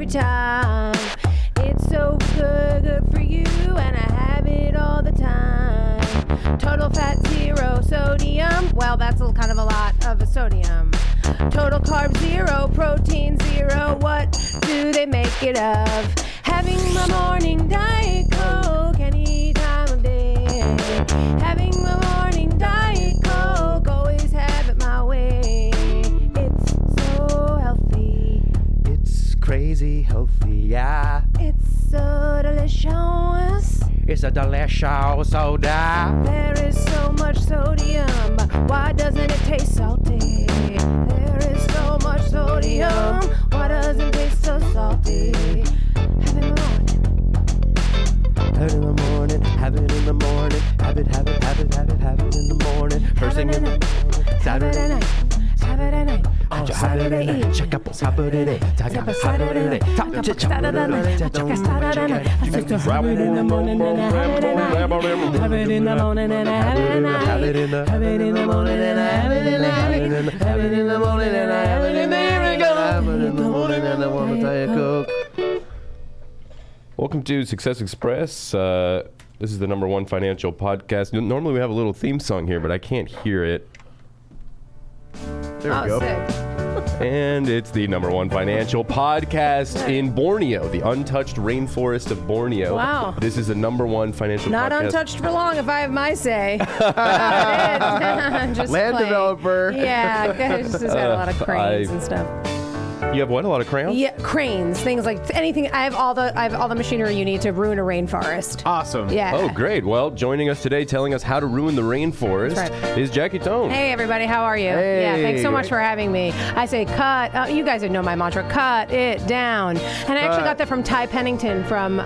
time. It's so good for you, and I have it all the time. Total fat, 0 sodium. Well, that's kind of a lot of a sodium. Total carb, 0, protein, 0. What do they make it of? Having my morning Diet Coke any time of day. Having my morning Diet Coke, always have it my way. It's so healthy. It's crazy healthy, yeah. It's so delicious. It's a delicious soda. There is so much sodium, but why doesn't it taste salty? There is so much sodium, why doesn't it taste so salty? Have it in the morning. Have it in the morning, have it in the morning. Have it in the morning. First thing in the morning. Saturday night. Saturday night. Saturday night. Check up Saturday night. Check up Saturday night. Have it in the morning and I have it at night. Have it in the morning and I have it at night. Have it in the morning and I have it at night. Have it in the morning and I have it in the evening. Have it in the morning and I want to Diet Coke. Welcome to Success Express. This is the #1 financial podcast. Normally we have a little theme song here, but I can't hear it. There we go. Sick. And it's the #1 financial podcast in Borneo, the untouched rainforest of Borneo. Wow. This is the #1 financial Not podcast. untouched for long, if I have my say. Just Land playing. developer. Yeah, it's just got a lot of cranes and stuff. You have what? A lot of crayons? Yeah, cranes, things like anything. I have all the machinery you need to ruin a rainforest. Awesome. Yeah. Oh, great. Well, joining us today, telling us how to ruin the rainforest, That's right. is Jackie Tohn. Hey everybody, how are you? Hey. Yeah, thanks so much for having me. I say cut. You guys know my mantra. Cut it down. And I actually got that from Ty Pennington from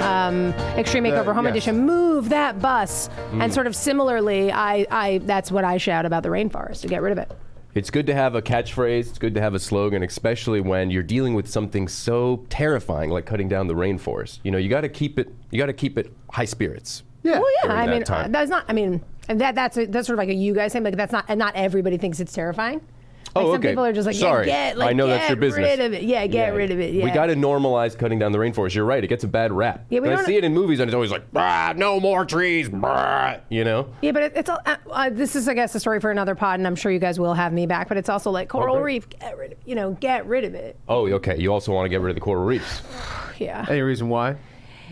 Extreme Makeover Home yes. Edition. Move that bus. And sort of similarly, I that's what I shout about the rainforest, to get rid of it. It's good to have a catchphrase. It's good to have a slogan, especially when you're dealing with something so terrifying like cutting down the rainforest. You know, you got to keep it. You got to keep it high spirits. Yeah. Well, yeah. during I that mean, time. that's not. I mean, that's sort of like a you guys thing. Like that's not. And not everybody thinks it's terrifying. Like Oh, some okay. people are just like, Sorry. I know that's your business. Get rid of it. Yeah, get rid of it. Yeah. We got to normalize cutting down the rainforest. You're right. It gets a bad rap. Yeah, we I don't- see it in movies and it's always like, no more trees, you know? Yeah, but it's all, this is, I guess, a story for another pod, and I'm sure you guys will have me back. But it's also like coral Okay. reef, get rid of it. Oh, okay. You also want to get rid of the coral reefs. Yeah. Any reason why?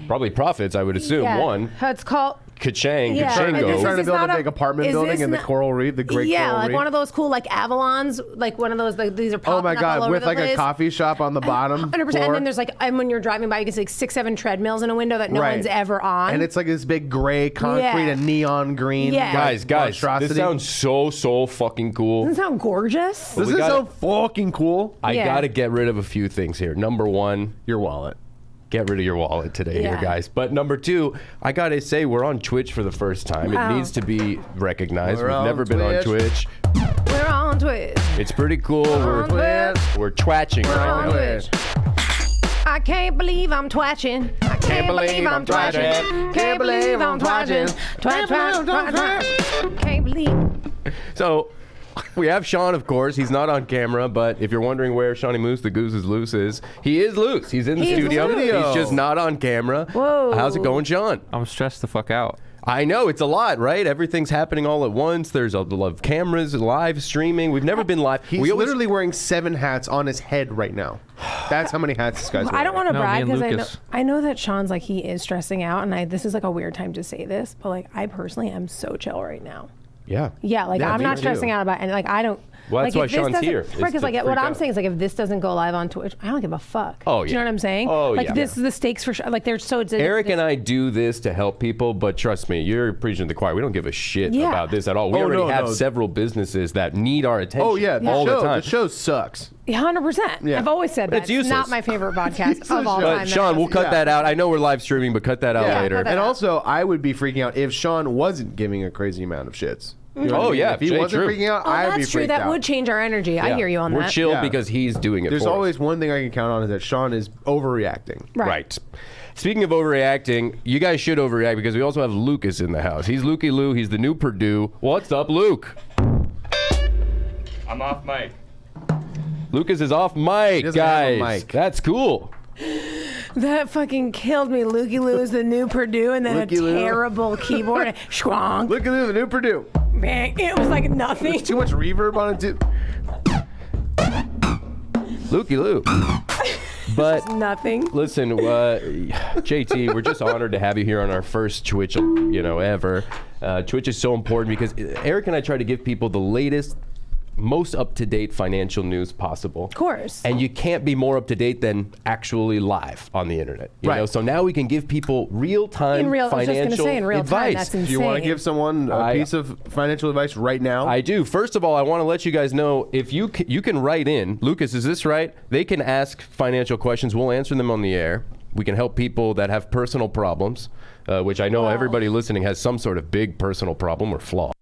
Probably profits, I would assume. Yeah. One, It's called. ka-chang, Yeah, Trying but to, this ka-chango. trying to is build not a a- big apartment is building this in the not- coral reef, the Great Yeah, Coral like Reef. one of those cool like Avalons, like one of those like these are popping Oh my up all God, over with the like place. a coffee shop on the bottom 100%. floor. And then there's like, and when you're driving by, you can see like 6, 7 treadmills in a window that no Right. one's ever on. And it's like this big gray concrete Yeah. and neon green. Yeah. Guys, monstrosity. this sounds so fucking cool. Doesn't that sound gorgeous? This we is gotta- so fucking cool. I Yeah. got to get rid of a few things here. Number one, Your wallet. get rid of your wallet today Yeah. here, guys. But number two, I got to say, we're on Twitch for the first time. Wow. It needs to be recognized. We're We've on never been on Twitch. Twitch. We're on Twitch. It's pretty cool. on Twitch. We're twatching We're right on now. Twitch. I can't believe I'm twatching. I can't believe I'm twatching. Can't believe I'm twatching. Twat. Can't believe. So we have Sean, of course. He's not on camera, but if you're wondering where Shawnee Moose, the goose is loose, he is loose. He's in the He's studio. loose. He's just not on camera. Whoa. How's it going, Sean? I'm stressed the fuck out. I know, it's a lot, right? Everything's happening all at once. There's a lot of cameras, live streaming. We've never been live. He's literally wearing 7 hats on his head right now. That's how many hats this guy's wearing. I don't want to No, brag me and because Lucas. I know that Sean's like he is stressing out, and this is like a weird time to say this, but like I personally am so chill right now. Yeah. Yeah, like Yeah, I'm me not too. stressing out about, and like I don't. Well, that's like, why if this Sean's doesn't- here, Right, is because to like what freak I'm out. saying is like if this doesn't go live on Twitch, I don't give a fuck. Oh, Do you know yeah. what I'm saying? Oh, like yeah. this is the stakes for like there's so it's Eric and I do this to help people, but trust me, you're preaching to the choir. We don't give a shit Yeah. about this at all. We Oh, already no, have no. several businesses that need our attention Oh, yeah. all the time. The show sucks. 100%. Yeah. I've always said But that. it's useless. not my favorite podcast of all But time. Sean, we'll cut Yeah. that out. I know we're live streaming, but cut that out Yeah, later. cut that And out. also, I would be freaking out if Sean wasn't giving a crazy amount of shits. You know what Oh, I mean? yeah, If he Jay, wasn't true. freaking out, Oh, I'd be that's true. freaked That out. would change our energy. I Yeah. hear you on We're that. chill Yeah. because he's doing it There's for us. always one thing I can count on is that Sean is overreacting. Right. Speaking of overreacting, you guys should overreact because we also have Lucas in the house. He's Lukey Lou. He's the new Purdue. What's up, Luke? I'm off mic. Lucas is off mic, doesn't have a guys. mic. That's cool. That fucking killed me. Looky Loo is the new Purdue, and then Looky a Loo. terrible keyboard. Schwonk. Look at the new Purdue. Bang. It was like nothing. Too much reverb on it, too. Looky Loo. But Nothing. listen, JT, we're just honored to have you here on our first Twitch, ever. Twitch is so important because Eric and I try to give people the latest, most up-to-date financial news possible. Of course. And you can't be more up-to-date than actually live on the internet. You know? So now we can give people real-time I was just financial gonna say, in real advice. time, that's insane. Do you want to give someone a piece of financial advice right now? I do. First of all, I want to let you guys know, if you can write in. Lucas, is this right? They can ask financial questions. We'll answer them on the air. We can help people that have personal problems, which I know everybody listening has some sort of big personal problem or flaw.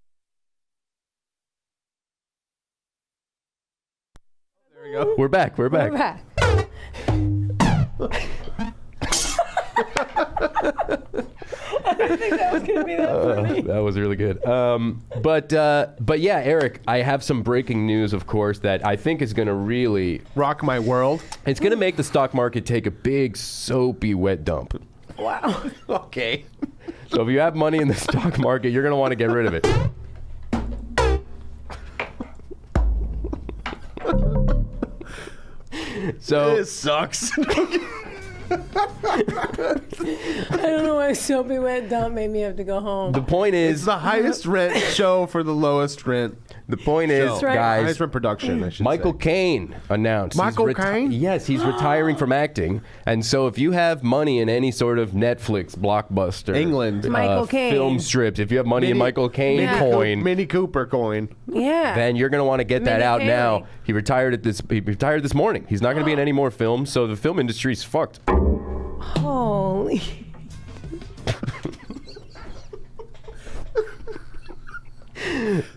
We're back. We're back. I didn't think that was going to be that funny. That was really good. But yeah, Eric, I have some breaking news, of course, that I think is going to really rock my world. It's going to make the stock market take a big, soapy, wet dump. Wow. Okay. So if you have money in the stock market, you're going to want to get rid of it. So This sucks. I don't know why Soapy Wet Dump made me have to go home. the point It's is, the highest rent show for the lowest rent. the point is, show. right. guys, Highest rent production, I should Michael say. Caine announced. Michael he's Caine? Yes, he's retiring from acting. And so if you have money in any sort of Netflix, Blockbuster, England. Michael Caine. film strips, if you have money in Michael Caine Yeah. coin, Mini Cooper coin. Yeah. then you're going to want to get that Minnie out Kaling. now. He retired this morning. He's not going to be in any more films, so the film industry's fucked. Holy.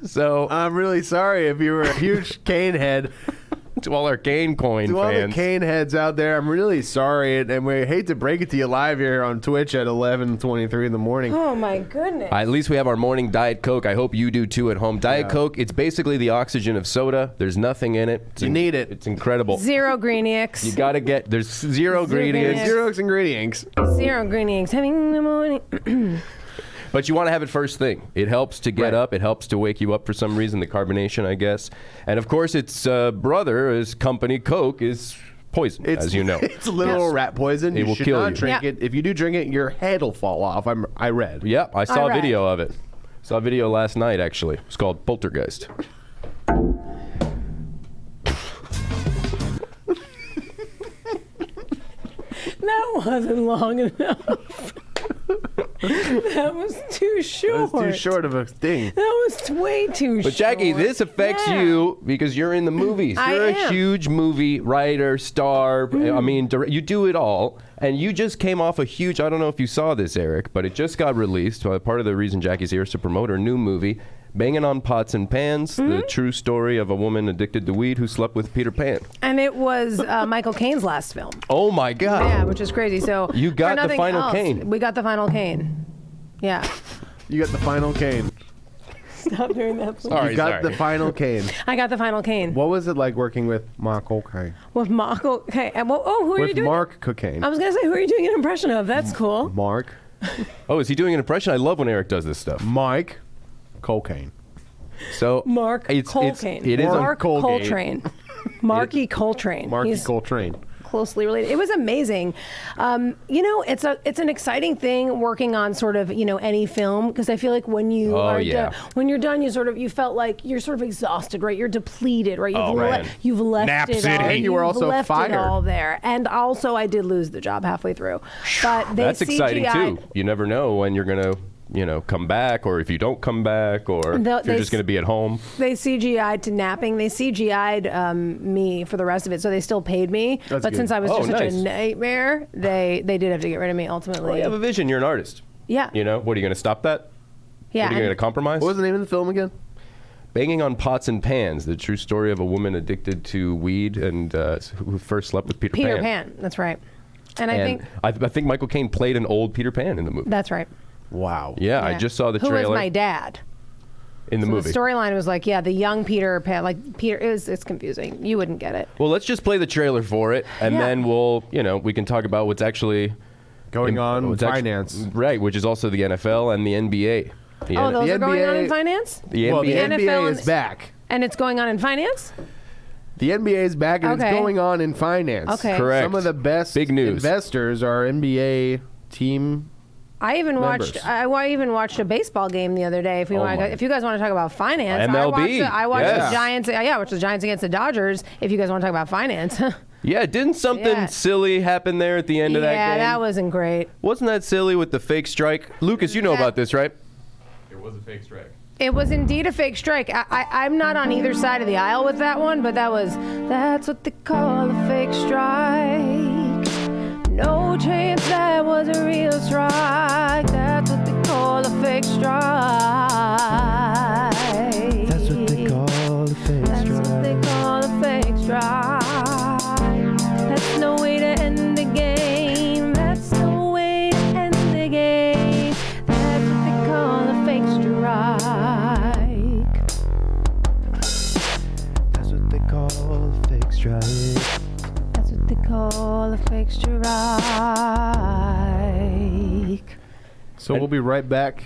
So I'm really sorry if you were a huge Kane head. to all our Caine coin To all the fans. Kane heads out there, I'm really sorry, and we hate to break it to you live here on Twitch at 11:23 in the morning. Oh, my goodness. At least we have our morning Diet Coke. I hope you do too at home. Diet Coke, it's basically the oxygen of soda. There's nothing in it. You need it. It's incredible. Zero green eggs. You got to get, there's zero ingredients. ingredients. Zero ingredients. Zero green eggs. Having in the morning. But you want to have it first thing. It helps to get up. It helps to wake you up for some reason, the carbonation, I guess. And of course, its brother, his company, Coke, is poison, as you know. It's literal Yes. rat poison. It You will should kill not you. drink Yeah. it. If you do drink it, your head will fall off. I read. Yep, I saw a All right. video of it. Saw a video last night, actually. It's called Poltergeist. That wasn't long enough. That was too short. That's too short of a thing. That was way too short. But Jackie, this affects Yeah. you because you're in the movies. I You're a am. huge movie writer, star. I mean, you do it all. And you just came off a huge, I don't know if you saw this, Eric, but it just got released. Part of the reason Jackie's here is to promote her new movie, Banging on Pots and Pans, the true story of a woman addicted to weed who slept with Peter Pan. And it was Michael Caine's last film. Oh, my God. Yeah, which is crazy. So You for got the nothing final else, Caine. We got the final Caine. Yeah. You got the final Kane. Stop doing that, please. Sorry, You got the final Kane. I got the final Caine. What was it like working with Michael Caine? With Michael. Okay. And who are you With doing? Mark Cocaine. I was gonna say, who are you doing an impression of? That's cool. Mark. Oh, is he doing an impression? I love when Eric does this stuff. Mike. Cocaine. So Mark Coltrane. It is on Mark Colgate. Coltrane. Marky Coltrane. Marky He's Coltrane. closely related. It was amazing. It's an exciting thing working on sort of any film, because I feel like when you when you're done, you felt like you're sort of exhausted, right? You're depleted, right? You've left Nap it City. all. And you were You've also left fired. it all there. And also, I did lose the job halfway through. But they That's exciting CGI'd too. You never know when you're gonna, come back, or if you don't come back, or if you're just gonna be at home. They CGI'd to napping. They CGI'd me for the rest of it, so they still paid me. That's but good. since I was Oh, just such nice. a nightmare, they did have to get rid of me ultimately. Well, you have a vision. You're an artist. Yeah. What are you gonna stop that? Yeah. What are you gonna compromise? What was the name of the film again? Banging on Pots and Pans: the true story of a woman addicted to weed and who first slept with Peter Peter Pan. That's right. And I think Michael Caine played an old Peter Pan in the movie. that's right. Wow. Yeah, I just saw the Who trailer. was my dad? in the movie. The storyline was like, the young Peter Pan, like Peter. It's confusing. You wouldn't get it. Well, let's just play the trailer for it, and then we can talk about what's actually going on with finance. Right, which is also the NFL and the NBA. Those are going on in finance? The NBA, the NBA is back. And it's going on in finance? The NBA is back and it's going on in finance. Okay. Correct. Some of the best Big news. investors are NBA team. I even members. watched a baseball game the other day. If you guys want to talk about finance, MLB. I watched Yes. the Giants. I watched the Giants against the Dodgers. If you guys want to talk about finance, Yeah, didn't something silly happen there at the end of that game? Yeah, that wasn't great. Wasn't that silly with the fake strike? Lucas, you know about this, right? It was a fake strike. It was indeed a fake strike. I'm not on either side of the aisle with that one, but that's what they call a fake strike. No chance that was a real strike. That's what they call a fake strike. That's what they call a fake That's what they call a fake strike. That's no way to end the game. That's no way to end the game. That's what they call a fake strike. That's what they call a fake strike. That's what they call a fake strike. So we'll be right back.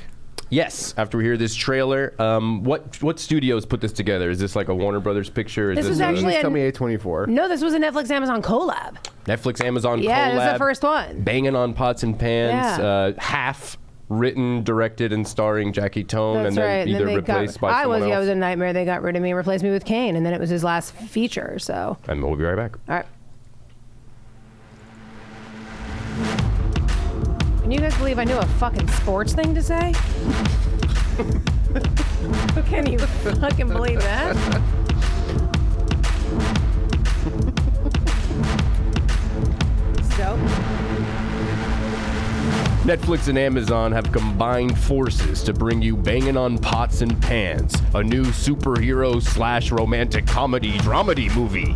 Yes, after we hear this trailer, what studios put this together? Is this like a Warner Brothers picture? This was actually Tell me A24. No, this was a Netflix Amazon collab. Netflix Amazon Yeah, collab. this is the first one. Banging on Pots and Pans. Yeah. Half written, directed, and starring Jackie Tohn, That's and then right. either they replaced by someone I was else. a nightmare. They got rid of me and replaced me with Kane, and then it was his last feature. So, And we'll be right back. all right. Can you guys believe I knew a fucking sports thing to say? Can you fucking believe that? So, Netflix and Amazon have combined forces to bring you Banging on Pots and Pans, a new superhero/romantic comedy dramedy movie.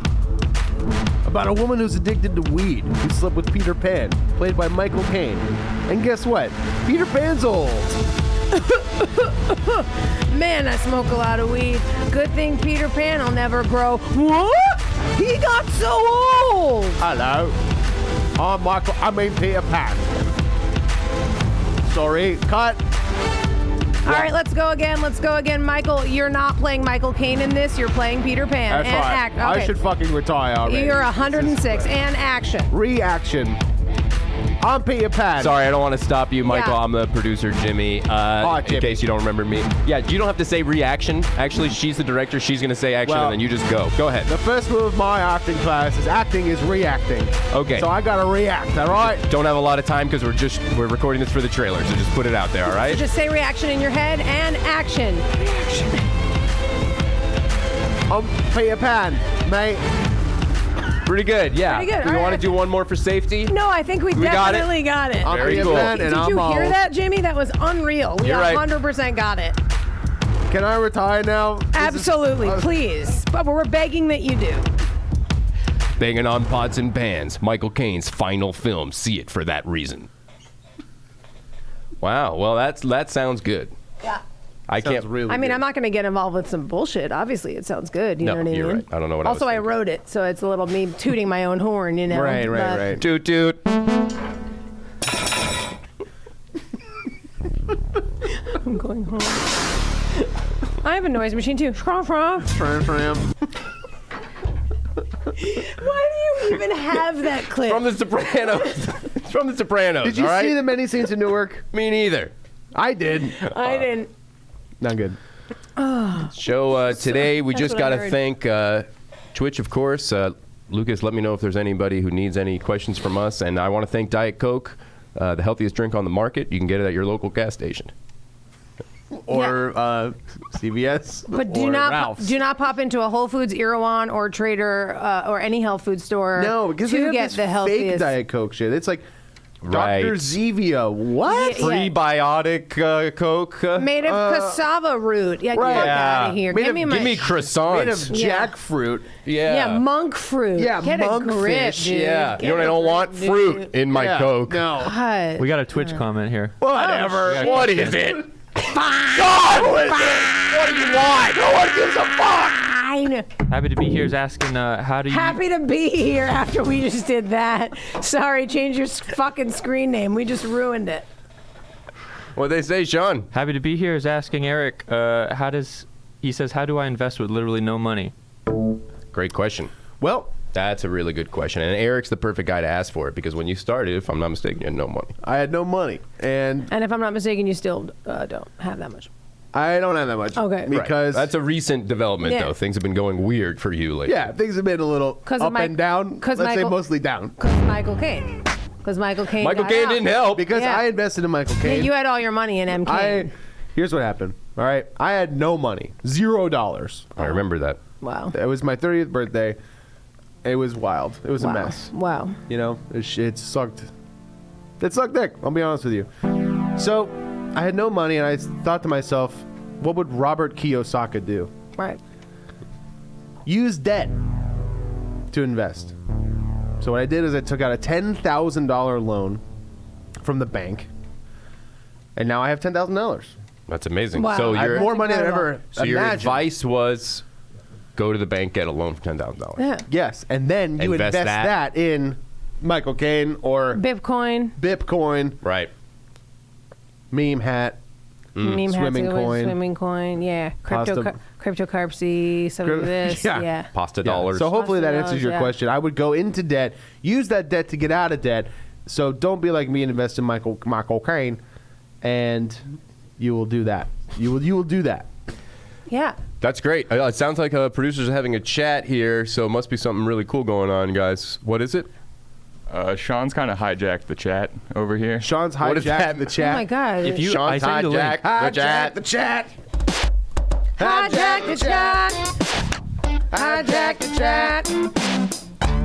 About a woman who's addicted to weed, who slept with Peter Pan, played by Michael Caine. And guess what? Peter Pan's old. man, I smoke a lot of weed. Good thing Peter Pan will never grow. What? He got so old. Hello. I'm Peter Pan. Sorry, cut. All right, let's go again. Michael, you're not playing Michael Caine in this. You're playing Peter Pan. That's and right. act. Okay. I should fucking retire already. You're 106. And action. Reaction. I'm Peter Pan. Sorry, I don't want to stop you, Michael. Yeah. I'm the producer, Jimmy. Jimmy. In case you don't remember me. Yeah, you don't have to say reaction. Actually, she's the director. She's going to say action, Well, and then you just go. Go ahead. The first move of my acting class is acting is reacting. Okay. So I gotta react, all right? Don't have a lot of time because we're recording this for the trailer, so just put it out there, all right? Just say reaction in your head and action. I'm Peter Pan, mate. Pretty good, yeah. Pretty good, Do you all want to right. do one more for safety? No, I think we got it? definitely got it. I'm Very Peter cool. Pan and Did I'm you hear old. that, Jimmy? That was unreal. We You're right. 100% got it. Can I retire now? Absolutely, please. But we're begging that you do. Banging on Pots and Pans, Michael Caine's final film. See it for that reason. Wow, well, that sounds good. Yeah. I can't. Really I mean, good. I'm not going to get involved with some bullshit. Obviously, it sounds good. You No, know what I mean? you're right. I don't know what I was Also, I thinking. wrote it, so it's a little me tooting my own horn, you know? Right. But- Toot toot. I'm going home. I have a noise machine too. Why do you even have that clip? From The Sopranos. It's from The Sopranos. Did you all right? see the many scenes in Newark? Me neither. I did. I didn't. Not good. So today we That's just what I got to heard. thank Twitch, of course. Lucas, let me know if there's anybody who needs any questions from us. And I want to thank Diet Coke, the healthiest drink on the market. You can get it at your local gas station. Or CVS. But or do not Ralph's. do not pop into a Whole Foods, Erewhon, or Trader, or any health food store. No, because they to have get this the fake healthiest. Diet Coke shit. It's like Right. Dr. Zevia. What? Yeah. Prebiotic Coke. Made of cassava root. Yeah, right. get Yeah. out of here. Made Give of- me my Give me Made of croissants. Yeah. jackfruit. yeah, monk fruit. Yeah, get monk a grip, fish. dude. Yeah. Get You know what I a don't want? grip, Fruit dude. in my Yeah, Coke. No. God. We got a Twitch comment here. Whatever. What is it? God, who is it? What do you want? No one gives a fuck. Fine. Happy to be here is asking, how do you... Happy to be here after we just did that. Sorry, change your fucking screen name. We just ruined it. What'd they say, Sean? Happy to be here is asking Eric, he says, how do I invest with literally no money? Great question. Well, That's a really good question. And Eric's the perfect guy to ask for it because when you started, if I'm not mistaken, you had no money. I had no money, and And if I'm not mistaken, you still don't have that much. I don't have that much. Okay. Because That's a recent development, Yeah. though. Things have been going weird for you lately. yeah, things have been a little 'Cause up of and down. 'cause Let's say Michael- mostly down. Because Michael Caine. Because Michael Caine. Michael got Caine out. didn't help. Because Yeah. I invested in Michael Yeah, Caine. you had all your money in MK. Here's what happened. All right, I had no money, $0. I remember that. Wow. It was my 30th birthday. It was wild. It was Wow. a mess. Wow. You know, it sucked. It sucked dick. I'll be honest with you. So I had no money, and I thought to myself, what would Robert Kiyosaki do? Right. Use debt to invest. So what I did is I took out a $10,000 loan from the bank, and now I have $10,000. That's amazing. Wow. So I have your more money than incredible. ever so your imagined. advice was go to the bank, get a loan for $10,000. Yeah. Yes, and then you Invest invest that. that in Michael Caine or Bitcoin. Bitcoin, Right. meme hat, Meme Swimming hats, coin. Swimming coin. Yeah. Pasta- Cryptocurrency. Some of this. Yeah. Yeah. Pasta Yeah. dollars. So hopefully that answers your Yeah. question. I would go into debt, use that debt to get out of debt. So don't be like me and invest in Michael Caine, and you will do that. You will do that. Yeah. That's great. It sounds like producers are having a chat here, so it must be something really cool going on, guys. What is it? Sean's kind of hijacked the chat over here. Sean's What is that? hijacked the chat. Oh my God. If you, Sean's I sent you the link. Hijack the chat. Hijack the chat. Hijack the chat.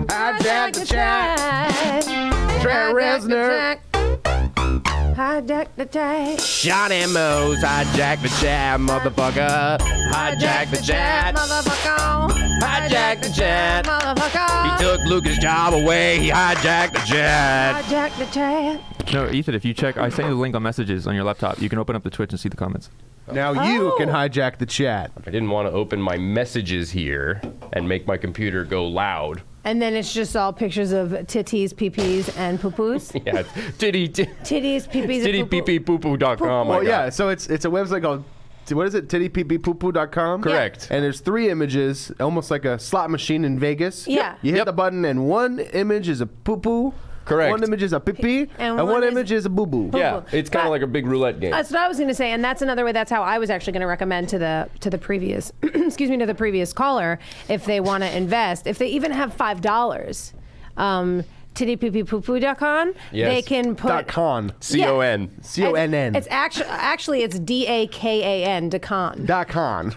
Hijack the chat. Trent Reznor. Hijack the chat. Johnny Mo's hijack the chat, motherfucker. Hijack the chat. Motherfucker. Hijack the chat. Motherfucker. He took Lucas' job away. He hijacked the chat. Hijack the chat. No, Ethan, if you check, I sent you the link on messages on your laptop. You can open up the Twitch and see the comments. Now you Oh. can hijack the chat. I didn't want to open my messages here and make my computer go loud. And then it's just all pictures of titties, peepees, and poo-poos. Yeah, it's titty Titties, peepees, and poo-poo. tittypeepeepoo.com. Well, yeah. So it's a website called, what is it? tittypeepeepoo.com. Correct. And there's 3 images, almost like a slot machine in Vegas. Yeah. You hit Yep. the button, and one image is a poo-poo. Correct. One image is a pee-pee, And and one one is- image is a boo-boo. Yeah, it's kind of like a big roulette game. That's what I was going to say, and that's another way. That's how I was actually going to recommend to the previous, excuse me, to the previous caller, if they want to invest, if they even have $5, tittypeepeepoo.com, Yes. they can put .con. CON. CONN. It's actually it's DAKAN, Dakan. .con.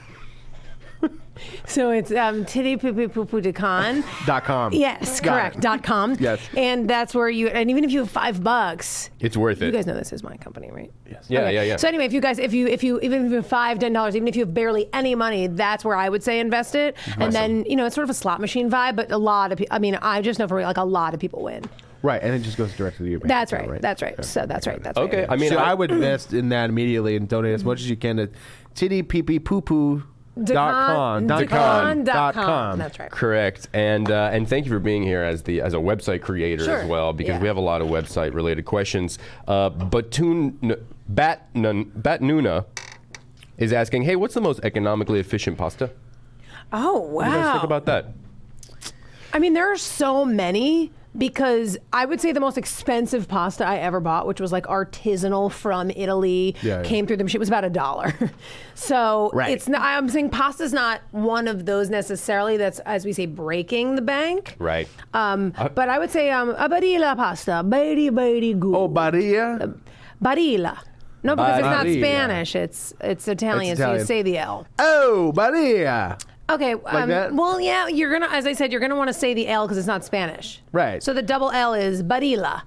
So it's tittypeepeepoo.com. .com. Yes, Got correct. it. .com. Yes. And that's where you, and even if you have $5, It's worth you it. guys know this is my company, right? Yes. Yeah, Okay. yeah, yeah. So anyway, if you guys, if you even if you have $5, $10, even if you have barely any money, that's where I would say invest it. And then it's sort of a slot machine vibe, but a lot of people. I mean, I just know for like a lot of people win. Right, and it just goes directly to your bank. That's account, right. That's right. So that's right. That's Okay, right. I mean, So I would invest in that immediately and donate as much as you can to tittypeepeepoo.com. Dakan.com. That's right. Correct, and thank you for being here as a website creator Sure. as well, because Yeah. we have a lot of website related questions. But Batnuna is asking, hey, what's the most economically efficient pasta? Oh What do you guys think wow. about that? I mean, there are so many. Because I would say the most expensive pasta I ever bought, which was like artisanal from Italy, Yeah, yeah. came through the machine, was about $1. So Right. it's not, I'm saying pasta's not one of those necessarily that's, as we say, breaking the bank. Right. But I would say a barilla pasta, very, very good. Oh, Badia? Barilla. No, because it's not Barilla. Spanish. It's Italian, so you Italian. say the L. Oh, Badia. Okay. that? Well, yeah, you're gonna, as I said, you're gonna want to say the L because it's not Spanish. Right. So the double L is barilla.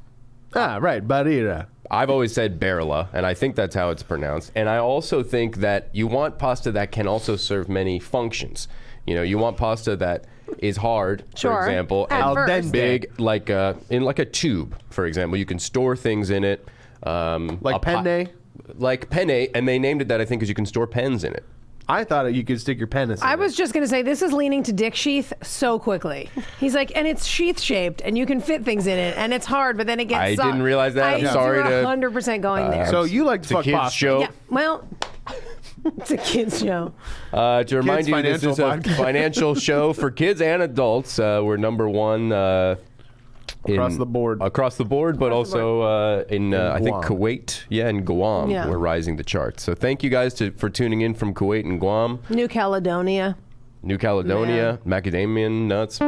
Ah, right, Badia. I've always said Barilla, and I think that's how it's pronounced. And I also think that you want pasta that can also serve many functions. You want pasta that is hard, Sure. for example, At and first. big, like in like a tube, for example. You can store things in it. Like penne? like penne, and they named it that, I think, because you can store pens in it. I thought you could stick your pen in. I was just going to say, this is leaning to dick sheath so quickly. He's like, and it's sheath shaped, and you can fit things in it, and it's hard, but then it gets I didn't realize that. I'm sorry You're to- 100% going there. So you like to It's a fuck kids pasta. show. Yeah, well, it's a kid's show. To remind Kids you, this financial is a podcast. financial show for kids and adults. We're number one Across the board. Across the board, but Across the also in I think Guam. Kuwait, and Guam. Yeah. We're rising the charts. So thank you guys for tuning in from Kuwait and Guam, New Caledonia. New Caledonia, macadamia nuts.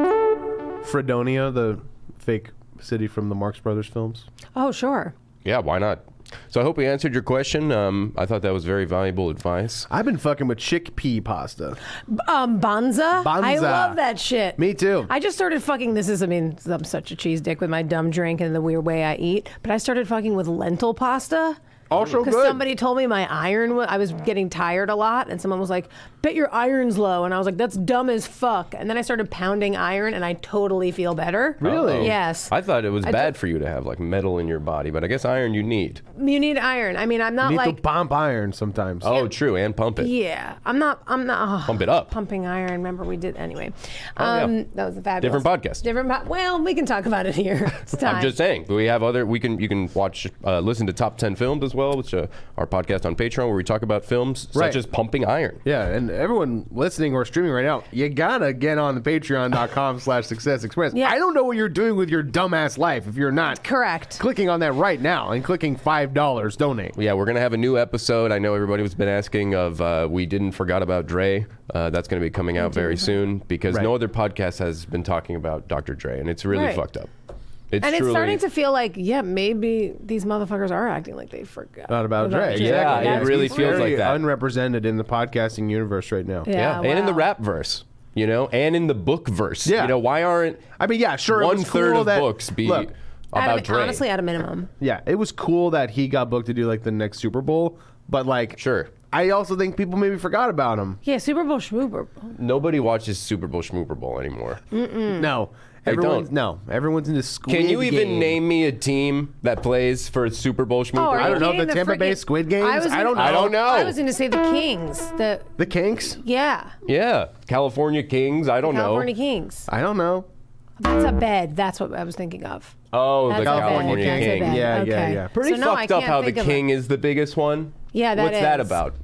Fredonia, the fake city from the Marx Brothers films. Oh, sure. Yeah, why not? So I hope we answered your question. I thought that was very valuable advice. I've been fucking with chickpea pasta. Banza. I Banza. love that shit. Me too. I just started fucking. I'm such a cheese dick with my dumb drink and the weird way I eat. But I started fucking with lentil pasta. Also Because good. somebody told me my iron, I was getting tired a lot, and someone was like, bet your iron's low. And I was like, that's dumb as fuck. And then I started pounding iron, and I totally feel better. Really? Yes. I thought it was bad for you to have like metal in your body, but I guess iron you need. You need iron. I mean, I'm not You need like. to pump iron sometimes. Oh, true, and pump it. Yeah, I'm not. Pump it up. Pumping iron. Remember we did anyway. yeah. That was a fabulous. Different podcast. Well, we can talk about it here. It's time. I'm just saying. We have other. You can watch, listen to top 10 films as well, which our podcast on Patreon where we talk about films Right. such as Pumping Iron. Yeah, and everyone listening or streaming right now, you gotta get on the patreon.com/Success Express. Yeah. I don't know what you're doing with your dumbass life if you're not Correct. clicking on that right now and clicking $5 donate. Yeah, we're gonna have a new episode. I know everybody has been asking of. We didn't forgot about Dre. That's gonna be coming out very soon because Right. no other podcast has been talking about Dr. Dre, and it's really Right. fucked up. It's And it's truly, starting to feel like, yeah, maybe these motherfuckers are acting like they forgot. Not about Dre. Dre. Yeah, Exactly. it really He's feels very like that. unrepresented in the podcasting universe right now. Yeah, and in the wow. rap verse, and in the book verse. Yeah. Why aren't I mean, yeah, sure. it was 1/3 cool of that, books be look, about Dre? Honestly, at a minimum. yeah, it was cool that he got booked to do like the next Super Bowl, but like, Sure. I also think people maybe forgot about him. Yeah, Super Bowl schmoober. Nobody watches Super Bowl Schmooper Bowl anymore. No, They everyone's don't. everyone's into Squid Can you even Game. name me a team that plays for Super Bowl Schmooper? Oh, are I you don't know, kidding? the Tampa Bay Squid Games? I don't know. I don't know. I was going to say the Kings. The Kinks? Yeah, Yeah, California Kings. I don't California know. Kings. I don't know. That's a bed. That's what I was thinking of. Oh, That's the a bed. California That's a King. bed. Yeah, Okay. yeah, yeah. Pretty So no, I fucked up can't how the think of King it. is the biggest one. Yeah, that What's that is. about?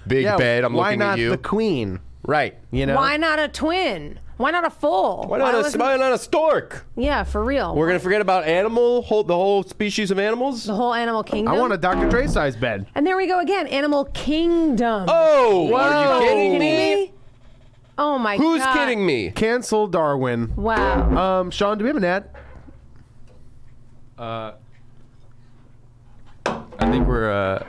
Big Yeah, bed. I'm why looking not at you. the Queen? Right. You know? Why not a twin? Why not a full? Why not wasn't- a stork? Yeah, for real. We're gonna forget about the whole species of animals. the whole animal kingdom. I want a Dr. Dre size bed. And there we go again. Animal kingdom. Oh, Whoa. are you kidding Kidding me? Oh my Who's god. kidding me? Cancel Darwin. Wow. Sean, do we have an ad? I think we're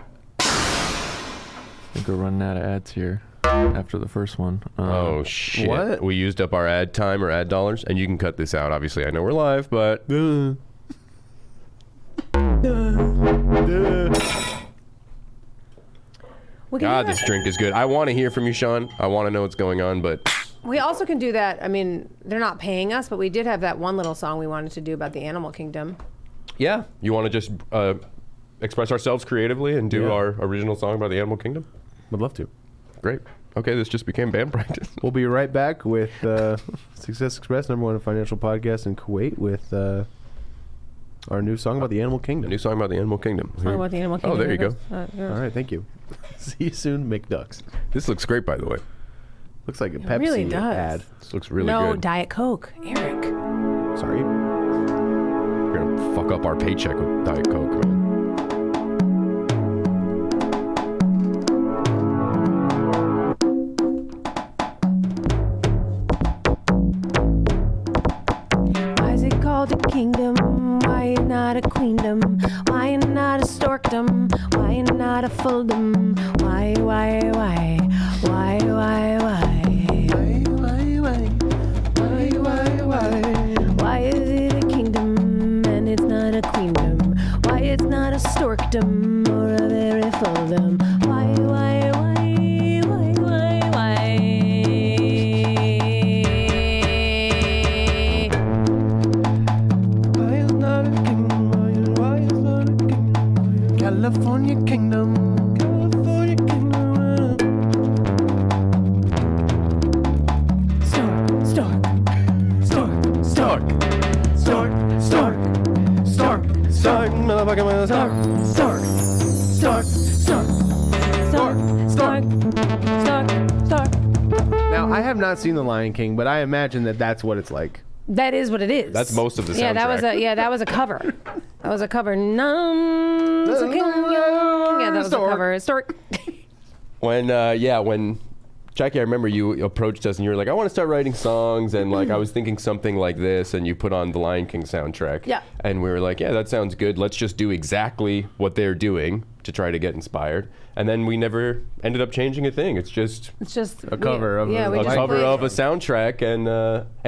running out of ads here after the first one. Oh shit! What? We used up our ad time or ad dollars, and you can cut this out. Obviously, I know we're live, but We can God, do this that. drink is good. I want to hear from you, Sean. I want to know what's going on, but We also can do that. I mean, they're not paying us, but we did have that one little song we wanted to do about the animal kingdom. yeah, you want to just express ourselves creatively and do Yeah. our original song about the animal kingdom? Would love to. Great. Okay, this just became band practice. We'll be right back with Success Express, #1 financial podcast in Kuwait, with our new song about the animal A kingdom. new song about the animal kingdom. Song about the animal kingdom. Oh, there you go. All right, thank you. See you soon, McDucks. This looks great, by the way. Looks like a It Pepsi really does. ad. This looks really no, good. Diet Coke. Eric. Sorry. We're gonna fuck up our paycheck with Diet Coke, man. Why is it called a kingdom? Why not a queendom? Why not a storkdom? Why not a fulldom? Why? Why is it a kingdom and it's not a queendom? Why it's not a storkdom or a very fulldom? Why? California kingdom. fucking with Stork, stork, stork, stork, stork, stork, stork, stork. Now, I have not seen The Lion King, but I imagine that that's what it's like. That is what it is. That's most of the soundtrack. Yeah, that was a cover. That was a cover. Yeah, that was a cover. Stork. When Jackie, I remember you approached us and you were like, I want to start writing songs, and like I was thinking something like this, and you put on the Lion King soundtrack. Yeah. And we were like, yeah, that sounds good. Let's just do exactly what they're doing to try to get inspired. And then we never ended up changing a thing. It's just A cover of we a just cover played of a it. soundtrack, and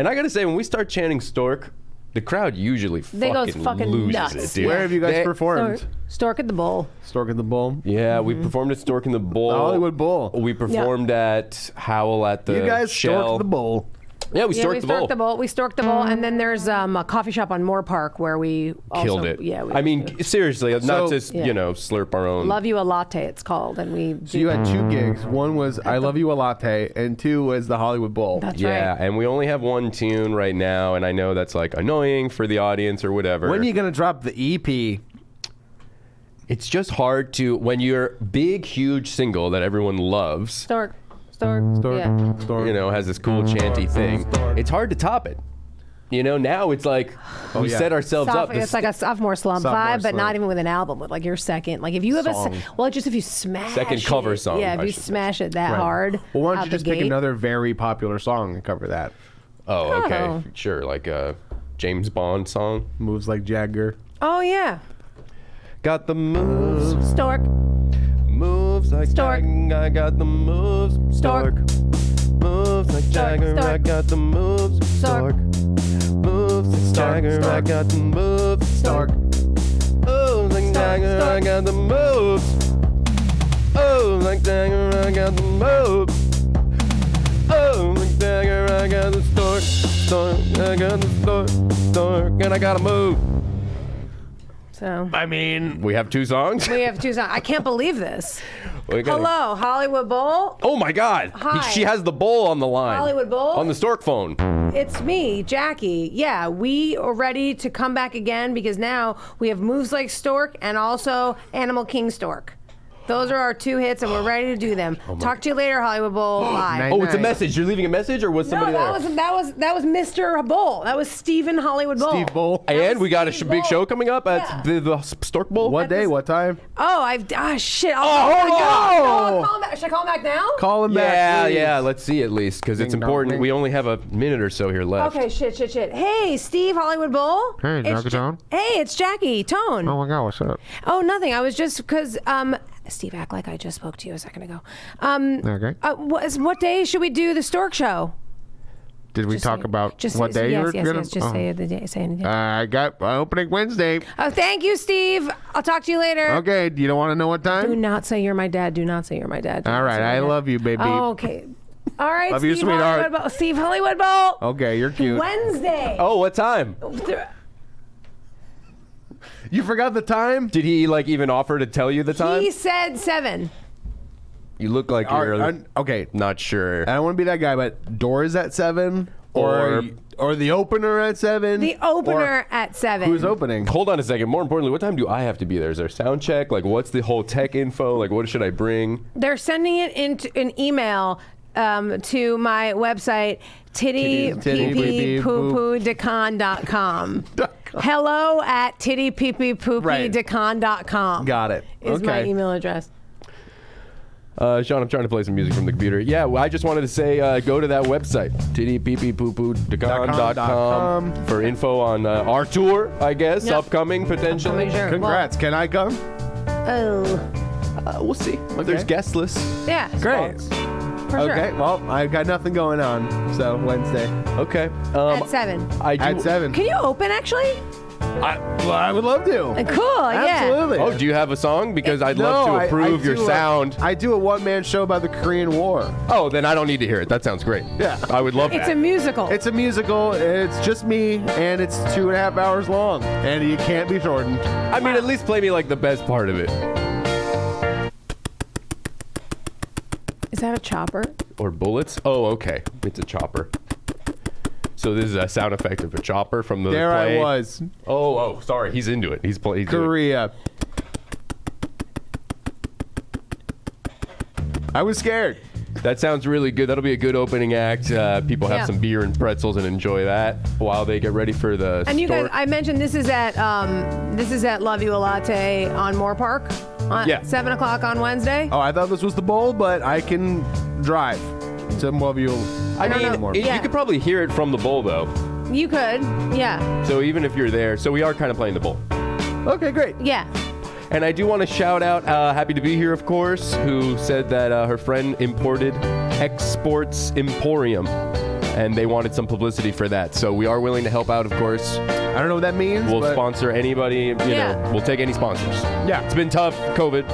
I gotta say, when we start chanting Stork, the crowd usually goes fucking loses nuts. it, dude. Where have you guys performed? Stork at the bowl. Stork at the Bull. Yeah, we performed at Stork in the Bull. The Hollywood Bowl. We performed at Howl at the You guys Shell. storked the bull. Yeah, we storked the Bull. We storked the bowl, and then there's a coffee shop on Moore Park where we also, Killed it. Yeah, I mean, seriously, not just Yeah. slurp our own. Love You a Latte, it's called, and we. So you had 2 gigs. One was I Love You a Latte, and 2 was the Hollywood Bowl. That's Yeah, right. and we only have one tune right now, and I know that's like annoying for the audience or whatever. When are you going to drop the E EP? It's just hard to, when you're big, huge single that everyone loves, Stork, stork, Stork. yeah. Stork. has this cool chanty thing. It's hard to top it. Now it's like we yeah. set ourselves up. It's like a sophomore slump Sophomore vibe, but slump. not even with an album. With like your second, like if you have Song. just if you smash Second cover it, song, Yeah, if I you should say. smash it that Right. hard. Well, why don't out you the just pick gate. another very popular song and cover that? Oh, okay. Oh. Sure, like a James Bond song. Moves like Jagger. Oh yeah, Got the moves, stork, moves like Stork. Jagger. I got the moves, Stork. Moves like Jagger. I Stork. got the moves, Stork. Moves like Jagger. I Stork. got the moves, Stork. Moves like Jagger. I Stork. got the moves. Oh, like Jagger. I got the moves. Oh, like Jagger. I got the stork, stork. I got the stork, stork, and I gotta move. So I mean, We have 2 songs. we have 2 songs. I can't believe this. We gotta- Hello, Hollywood Bowl. Oh my God! Hi. She has the bowl on the line. Hollywood Bowl? On the stork phone. It's me, Jackie. Yeah, we are ready to come back again because now we have Moves Like Stork and also Animal King Stork. Those are our 2 hits, and we're ready to do them. Talk to you later, Hollywood Bowl live. Nice. Oh, it's a Nice. message. You're leaving a message, or was No, somebody that was Mr. Bowl. That was Stephen Hollywood Bowl. Steve Bull. there? And we got a Steve big Bowl. show coming up at Yeah. the Stork Bowl. What day? What time? Oh, shit. Oh, hold on. I'll call him back. Should I call him back now? Call him back. Yeah, please. yeah. Let's see at least, because it's Ding dong, important. ding. We only have a minute or so here left. Okay, shit. Hey, Steve Hollywood Bowl. Hey, It's Jackie Tohn. Hey, it's Jackie Tohn. Oh my God, what's up? Oh, nothing. I was just because Steve, act like I just spoke to you a second ago. Okay. What day should we do the Stork show? Did we Just talk say- about just what say- day yes, you're yes, gonna? yes. Just say the day. Say anything. I got opening Wednesday. Oh, thank you, Steve. I'll talk to you later. Okay. You don't want to know what Do time? not say you're my dad. Do not say you're my dad. Do All not right. say I you're my love you, baby. dad. Oh, okay. All right, Love you, Steve sweetheart. Hollywood Bowl. Steve Hollywood Bowl. Okay, you're cute. Wednesday. Oh, what time? You forgot the time? Did he like even offer to tell you the time? He said 7. You look like you're Okay. not sure. I don't want to be that guy, but doors at 7 Or- or the opener at 7. The opener at 7. Who's opening? Hold on a second. More importantly, what time do I have to be there? Is there sound check? Like, what's the whole tech info? Like, what should I bring? They're sending it into an email to my website, tittypeepee-poo-poo-decon.com. Hello at tittypeepee-poo-pee-decon.com. Got it. Is my Okay. email address. Sean, I'm trying to play some music from the computer. Yeah, well, I just wanted to say go to that website, tittypeepee-poo-poo-decon.com for info on our tour, I guess, Yep. upcoming potentially. Sure. Congrats. Can I come? Oh, We'll see. There's guest lists. yeah. Great. For sure. Okay. Well, I've got nothing going on. So Wednesday Okay. At 7. I do. at 7. Can you open, actually? I would love to. Cool, yeah. Absolutely. Oh, do you have a song? Because I'd love to I approve your do sound. I do a one-man show about the Korean War. Oh, then I don't need to hear it. That sounds great. Yeah. I would love It's that. a musical. It's a musical. It's just me, and it's 2.5 hours long, and you can't be shortened. I mean, at least play me like the best part of it. Is that a chopper? Or bullets? Oh, okay. It's a chopper. So So this is a sound effect of a chopper from the There play. I was. Oh, sorry. He's into it. He's doing it. Korea. I was scared. That sounds really good. That'll be a good opening act. People have Yeah. some beer and pretzels and enjoy that while they get ready for the And you guys, stork. I mentioned this is at Love You a Latte on Moore Park. Yeah. 7 o'clock on Wednesday. Oh, I thought this was the bowl, but I can drive to Mobile. I don't mean, know. you Yeah. could probably hear it from the bowl, though. You could, yeah, So even if you're there, so we are kind of playing the bowl. Okay, great. yeah. And I do want to shout out Happy to Be Here, of course, who said that her friend imported Exports Emporium, and they wanted some publicity for that. So we are willing to help out, of course. I don't know what that means. We'll but sponsor anybody, you Yeah. know, we'll take any sponsors. Yeah. It's been tough, COVID.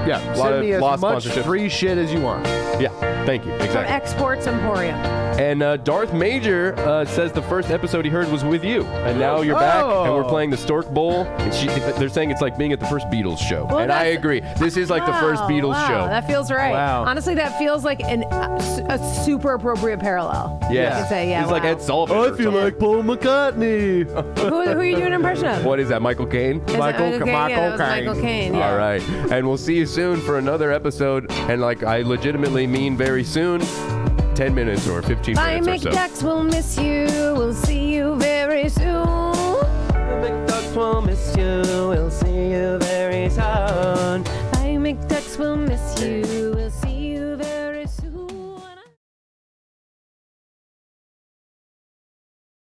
Yeah, lot send of me as lost much sponsorships. free shit as you want. Yeah, thank you. From Exactly. Exports Emporium. And Darth Major says the first episode he heard was with you, and now you're back, and we're Oh. playing the Stork Bowl. And they're saying it's like being at the first Beatles show, Well, and I that's- agree. This is like the first Wow, Beatles wow, show. That feels right. Wow. Honestly, that feels like a super appropriate parallel. Yes. I can say, yeah. He's like wow. Ed Sullivan. I or feel something. like Paul McCartney. Who are you doing an impression of? What is that, Michael Caine? Is it Michael Michael Caine? Yeah, that was Caine. Michael Caine. Yeah. All right, and we'll see you soon for another episode. And like I legitimately mean very soon, 10 minutes or 15 Bye, minutes or so. McDucks. We'll miss you. We'll see you